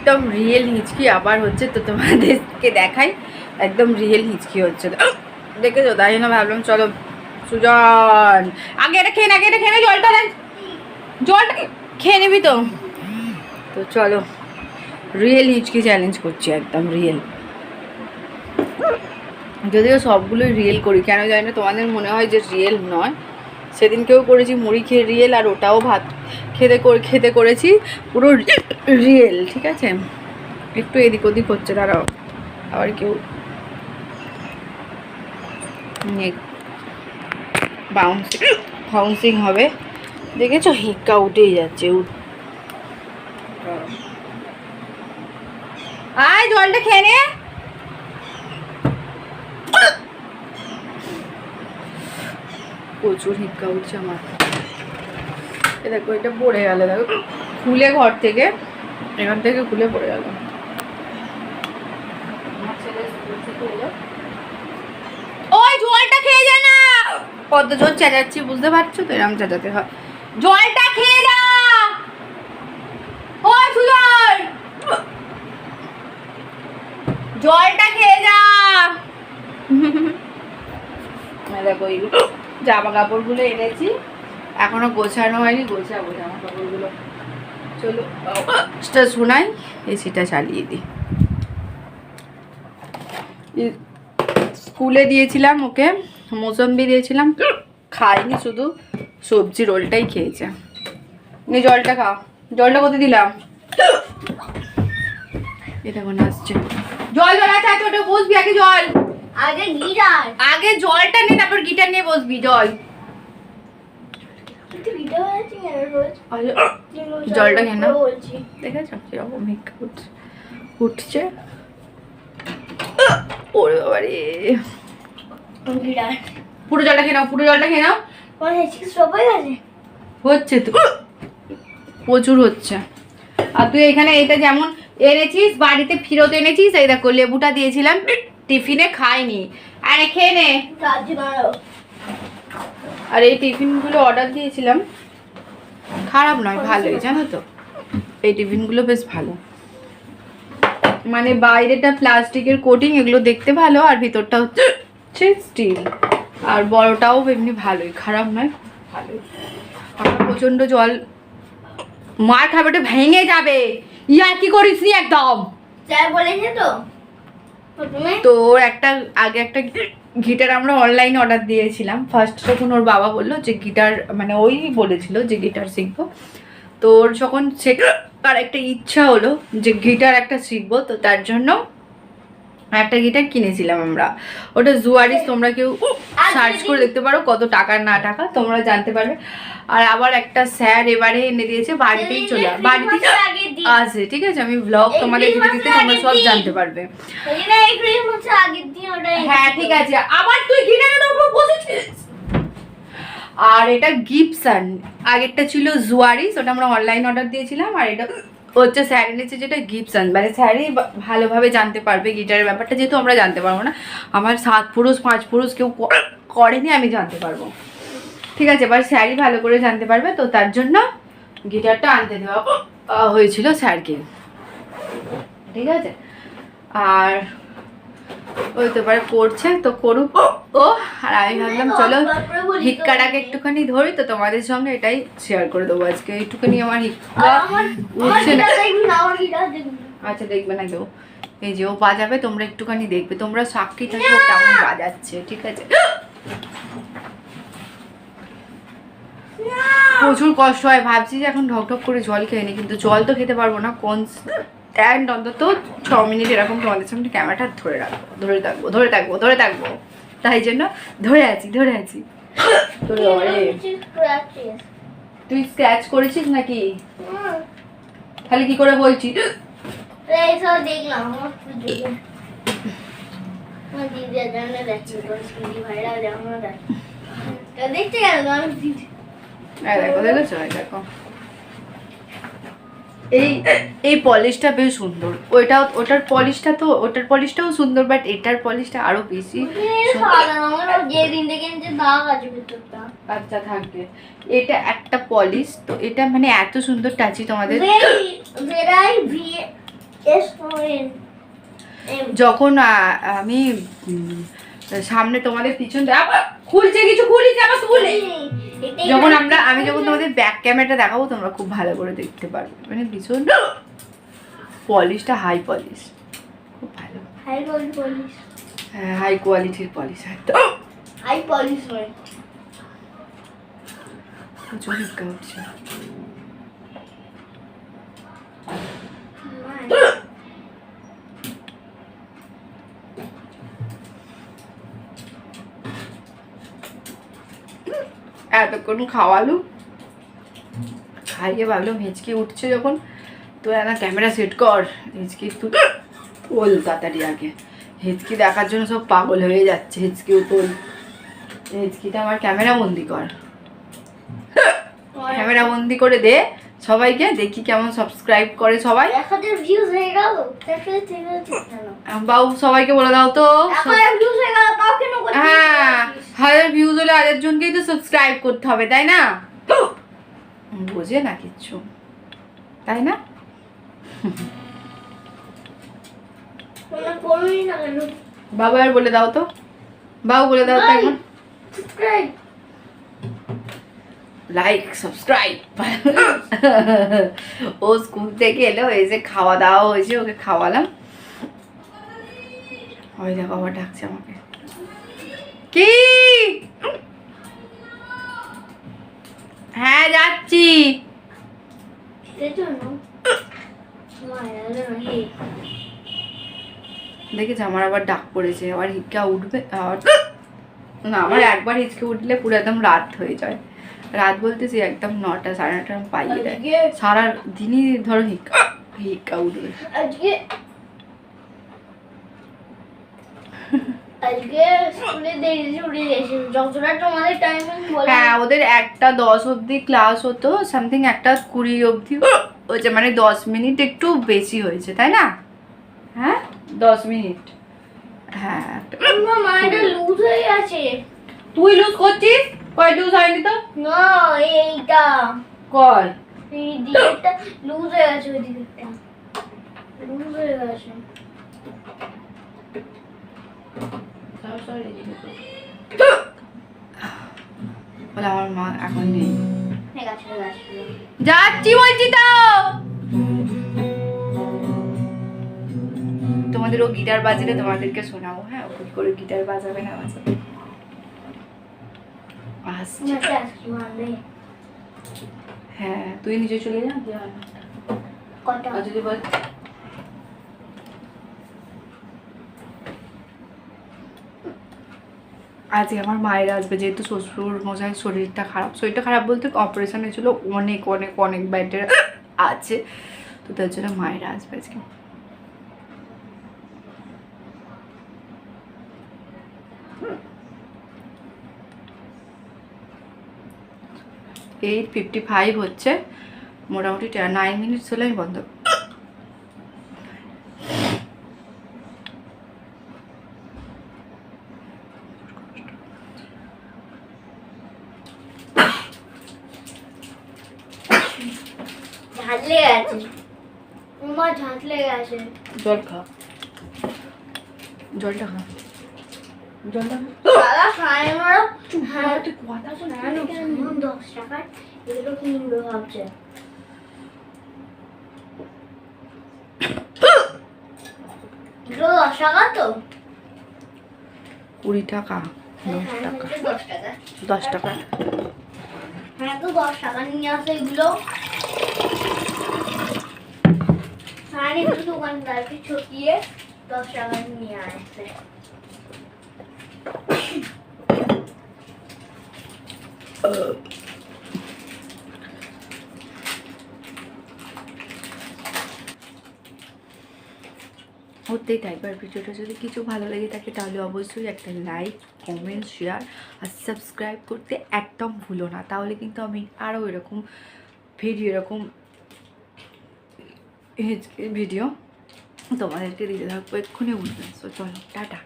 একদম রিয়েল হিচকি আবার হচ্ছে, তো তোমাদেরকে দেখাই একদম রিয়েল হিচকি হচ্ছে, দেখেছো? তাই জন্য ভাবলাম চলো সুজন আগে এটা খেয়ে নে, জলটা খেয়ে নিবি তো। তো চলো রিয়েল হিচকি চ্যালেঞ্জ করছি, একদম রিয়েল। যদিও সবগুলোই রিয়েল করি, কেন জানি না তোমাদের মনে হয় যে রিয়েল নয়। সেদিনকেও করেছি মুড়ি খেয়ে রিয়েল, আর ওটাও ভাত খেতে করেছি পুরো রিয়েল, ঠিক আছে? একটু এদিক ওদিক হচ্ছে, দাঁড়াও আবার কেউ বাউন্সিং হবে, দেখেছো? হিক্কা উঠেই যাচ্ছে। আয় জলটা খেয়ে নে। প্রচুর হিক্কা উঠছে আমার। দেখো এটা পড়ে গেল, দেখো খুলে ঘর থেকে, এখান থেকে খুলে পড়ে গেল। ওই জলটা খেয়ে যা না, কত জোর চেঁচাচ্ছি বুঝতে পারছো তো? এরকম চেঁচাতে হয়। জলটা খেয়ে যা, ওই সুজন জলটা খেয়ে যা। দেখো জামা কাপড়গুলো এনেছি, এখনো গোছানো হয়নি, গোছাবো জামা কাপড়গুলো। চলো শোনাই, এসিটা চালিয়ে দিই। স্কুলে দিয়েছিলাম ওকে, মৌসম্বি দিয়েছিলাম, খাইনি, শুধু সবজি রোলটাই খেয়েছে। নে জলটা খাও। জলটা কোথায় দিলাম? এটা কোন আসছে? জল আছে, ওটা বসবি আগে। জল আগে গিটার, আগে জলটা নে, তারপর গিটার নিয়ে বসবি। জল জলটা খেয়ে নাও, দেখেছো কিরকম উঠছে। ওরে বাবা রে, পুরো জলটা খেয়ে নাও, পুরো জলটা খেয়ে নাও। হচ্ছে তো প্রচুর হচ্ছে। আর তুই এখানে এটা যেমন এনেছিস, বাড়িতে ফেরত এনেছিস, এই দেখো লেবুটা দিয়েছিলাম টিফিনে, খাইনি। আরে খেয়ে নে। আর এই টিফিনগুলো অর্ডার দিয়েছিলাম, খারাপ নয়, ভালোই, জানো তো? এই টিফিনগুলো বেশ ভালো, মানে বাইরেটা প্লাস্টিকের কোটিং, এগুলো দেখতে ভালো, আর ভিতরটা হচ্ছে স্টিল, আর বড়টাও এমনি ভালোই, খারাপ নয়, ভালোই। আমার প্রচন্ড জল, মার খাবে, ওটা ভেঙে যাবে। ইয়া কি করিস নি একদম, বলেছে তো। তো ওর আগে একটা গিটার আমরা অনলাইনে অর্ডার দিয়েছিলাম। ফার্স্ট তখন ওর বাবা বললো যে গিটার, মানে ওই বলেছিল যে গিটার শিখবো। তো ওর যখন শেখার একটা ইচ্ছা হলো যে গিটার একটা শিখবো, তো তার জন্য একটা গিটার কিনেছিলাম আমরা। ওটা জুয়ারিস, তোমরা কেউ সার্চ করে দেখতে পারো কত টাকার না টাকা, তোমরা জানতে পারবে। আর আবার একটা স্যার এবারে এনে দিয়েছে, বাড়িতেই চলে বাড়িতে আছে, ঠিক আছে? আমি ব্লগ তোমাদের দিতে দিতে তোমরা সব জানতে পারবে। হ্যাঁ ঠিক আছে, আবার তুই গিটারের উপর বসেছিস। আর এটা গিবসন, আগেরটা ছিল জুয়ারিস, ওটা আমরা অনলাইন অর্ডার দিয়েছিলাম। আর এটা হচ্ছে স্যার এনেছে যেটা গিবসন, মানে স্যারই ভালোভাবে জানতে পারবে গিটারের ব্যাপারটা, যেহেতু আমরা জানতে পারবো না। আমার 7 পুরুষ 5 পুরুষ কেউ করেনি, আমি জানতে পারবো, ঠিক আছে? এবার স্যারই ভালো করে জানতে পারবে, তো তার জন্য গিটারটা আনতে দেওয়া হয়েছিল স্যারকে, ঠিক আছে? আর ওই তো এবার করছে, তো করুক ও। আর আমি ভাবলাম চলো হিক্কাটাকে একটুখানি ধরি, তো তোমাদের সঙ্গে এটাই শেয়ার করে দেবো আজকে। একটুখানি আমার হিক্কা উঠছে না। আচ্ছা দেখবে না কেউ, এই যে ও বাজাবে, তোমরা একটুখানি দেখবে, তোমরা সাক্ষী থাকবে কেমন বাজাচ্ছে, ঠিক আছে? প্রচুর কষ্ট হয়, ভাবছি যে এখন ঢকঢক করে জল খেয়ে নি, কিন্তু জল তো খেতে পারবো না। কনস্ট্যান্ট অন্তত 6 মিনিট এরকম তোমাদের সামনে ক্যামেরাটা ধরে থাকবো, তাই জন্য ধরে আছি। তুই স্ক্র্যাচ করেছিস নাকি? তাহলে কি করে বলছিস? দেখো এই পলিশটা বেশ সুন্দর, ওটার পলিশটাও সুন্দর, বাট এটার পলিশটা আরো বেশি। আচ্ছা থাকবে, এটা একটা পলিশ, তো এটা মানে এত সুন্দর টাচি তোমাদের। যখন আমি সামনে তোমাদের পিছন খুলছে কিছু খুলিছে আবার খুলে যখন আমি যখন তোমাদের ব্যাক ক্যামেরাটা দেখাবো তোমরা খুব ভালো করে দেখতে পারবে মানে ভীষণ পলিশটা হাই পলিশ খুব ভালো হ্যাঁ হাই কোয়ালিটির পলিশ একদম হাই পলিশ হয় প্রচুর হিক্কা উঠছে এতক্ষণ খাওয়ালু খাইয়ে ভাবলাম হেঁচকি উঠছে যখন তো একটা ক্যামেরা সেট কর হেঁচকি তুই তোল তাড়াতাড়ি আগে হেঁচকি দেখার জন্য সব পাগল হয়ে যাচ্ছে হেঁচকিও তোল হেঁচকিটা আমার ক্যামেরা বন্দি কর ক্যামেরা বন্দি করে দে সবাইকে দেখি কেমন সাবস্ক্রাইব করে সবাই বাবু সবাইকে বলে দাও তো হ্যাঁ 1000 ভিউজ হলে 1000 জনকেই তো সাবস্ক্রাইব করতে হবে তাই না বোঝে না কিচ্ছু তাই না বাবা আর বলে দাও তো বাবু বলে দাও তো এখন লাইক সাবস্ক্রাইব ও স্কুল থেকে এলো এসে খাওয়া দাওয়া হয়েছে ওকে খাওয়ালাম ওই দেখো আবার ডাকছে আমাকে কি হ্যাঁ যাচ্ছি দেখেছি আমার আবার ডাক পড়েছে আবার হিক্কা উঠবে আর না আমার একবার হিচকে উঠলে পুরো একদম রাত হয়ে যায় রাত বলতেছি একদম 9টা 9:30 পাইয়ে দেয় সারা দিনই ধরো হিক্কা উঠবে হ্যাঁ ওদের 1:10 অব্দি ক্লাস হতো সামথিং 1:20 অব্দি হয়েছে মানে 10 মিনিট একটু বেশি হয়েছে তাই না হ্যাঁ 10 মিনিট হ্যাঁ লুজ হয়ে গেছে তুই লুজ করছিস কয় লুজ হয়নি তো না এইটা কয় এই দিকটা লুজ হয়ে গেছে ওই দিকটা লুজ হয়ে গেছে বলে আমার মা এখন নেই যাচ্ছি বলছি তো তোমাদের ও গিটার বাজালে তোমাদেরকে শোনাবো হ্যাঁ কি করে গিটার বাজাবে না বাজাবে হ্যাঁ তুই নিচে চলে যা যদি বল আজকে আমার মায়ের আসবে যেহেতু শ্বশুর মশাইয়ের শরীরটা খারাপ বলতে অপারেশন হয়েছিল অনেক অনেক অনেক ব্যাটের আছে তো তার জন্য মায়েরা আসবে আজকে 8:55 হচ্ছে মোটামুটি 9 মিনিটস হলে আমি বন্ধ ঝাঁঝলে গেছে উমা ঝাঁঝলে গেছে জল খা জলটা খা জলটা দাদা খায় মারো হ্যাঁ তুই কথা শোনা 10 টাকা এগুলো কিনবে ভাবছে এগুলো 10 টাকা তো 20 টাকা 10 টাকা 10 টাকা হ্যাঁ তো 10 টাকা নিয়ে আসে এগুলো হ্যাঁ একটু দোকানদারকে ঠকিয়ে 10 টাকা নিয়ে আসে হতেই থাকবে আর ভিডিওটা যদি কিছু ভালো লেগে থাকে তাহলে অবশ্যই একটা লাইক কমেন্ট শেয়ার আর সাবস্ক্রাইব করতে একদম ভুলো না তাহলে কিন্তু আমি আরও এরকম ভিডিও তোমাদেরকে দিতে থাকবো এক্ষুনি উঠবে। সো চলো টাটা।